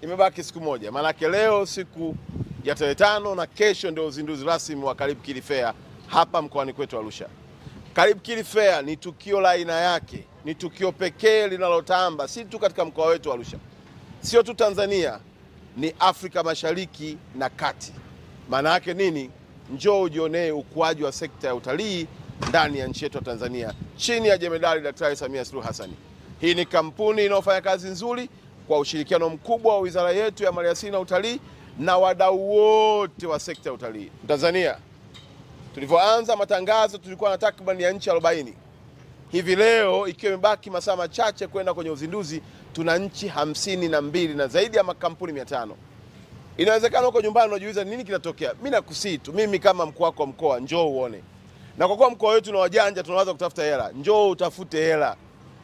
imebaki siku moja. Maanake leo siku ya tarehe 5 na kesho ndio uzinduzi rasmi wa Karibu Kili Fair hapa mkoani kwetu Arusha. Karibu Kili Fair ni tukio la aina yake, ni tukio pekee linalotamba si tu katika mkoa wetu Arusha, sio tu Tanzania, ni Afrika Mashariki na Kati. Maana yake nini? Njoo ujionee ukuaji wa sekta ya utalii ndani ya nchi yetu ya Tanzania chini ya Jemedari Daktari Samia Suluhu Hassan. Hii ni kampuni inayofanya kazi nzuri kwa ushirikiano mkubwa wa wizara yetu ya Maliasili na Utalii na wadau wote wa sekta ya utalii Tanzania. Tulivyoanza matangazo tulikuwa na takriban ya nchi 40. Hivi leo ikiwa imebaki masaa machache kwenda kwenye uzinduzi, tuna nchi 52 na zaidi ya makampuni 500. Inawezekana huko nyumbani unajiuliza nini kinatokea. Mimi nakusii tu, mimi kama mkuu wako wa mkoa, njoo uone. Na kwa kuwa mkoa wetu na wajanja tunaanza kutafuta hela, njoo utafute hela.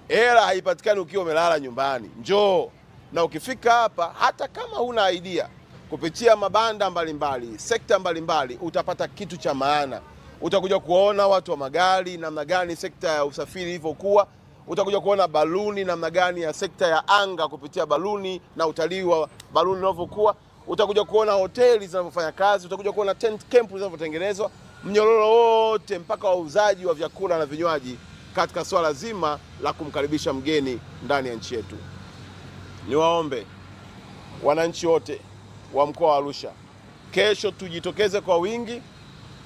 Hela haipatikani ukiwa umelala nyumbani. Njoo. Na ukifika hapa, hata kama huna idea, kupitia mabanda mbalimbali, sekta mbalimbali, utapata kitu cha maana. Utakuja kuona watu wa magari namna gani sekta ya usafiri ilivyokuwa. Utakuja kuona baluni namna gani ya sekta ya anga kupitia baluni na utalii wa baluni unavyokuwa. Utakuja kuona hoteli zinavyofanya kazi, utakuja kuona tent camp zinavyotengenezwa, mnyororo wote mpaka wauzaji wa vyakula na vinywaji katika swala zima la kumkaribisha mgeni ndani ya nchi yetu. Niwaombe wananchi wote wa mkoa wa Arusha, kesho tujitokeze kwa wingi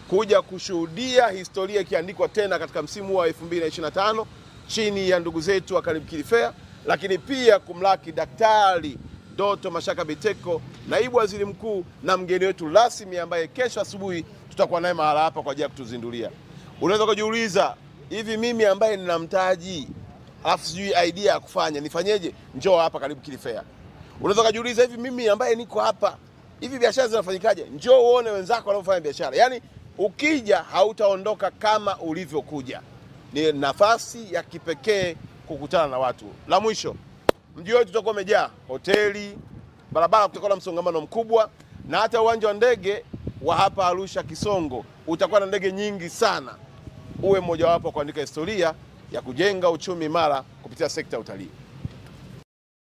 kuja kushuhudia historia ikiandikwa tena katika msimu wa 2025 chini ya ndugu zetu wa Karibu Kili Fair, lakini pia kumlaki Daktari Doto Mashaka Biteko, naibu waziri mkuu na mgeni wetu rasmi ambaye kesho asubuhi tutakuwa naye mahala hapa kwa ajili ya kutuzindulia. Unaweza kujiuliza, hivi mimi ambaye nina mtaji alafu sijui idea ya kufanya nifanyeje? Njoo hapa Karibu Kili Fair. Unaweza kujiuliza, hivi mimi ambaye niko hapa, hivi biashara zinafanyikaje? Njoo uone wenzako wanaofanya biashara. Yaani ukija hautaondoka kama ulivyokuja. Ni nafasi ya kipekee kukutana na watu. La mwisho, mji wetu utakuwa umejaa hoteli, barabara kutakuwa na msongamano mkubwa, na hata uwanja wa ndege wa hapa Arusha Kisongo utakuwa na ndege nyingi sana. Uwe mmoja wapo kuandika historia ya kujenga uchumi imara kupitia sekta ya utalii.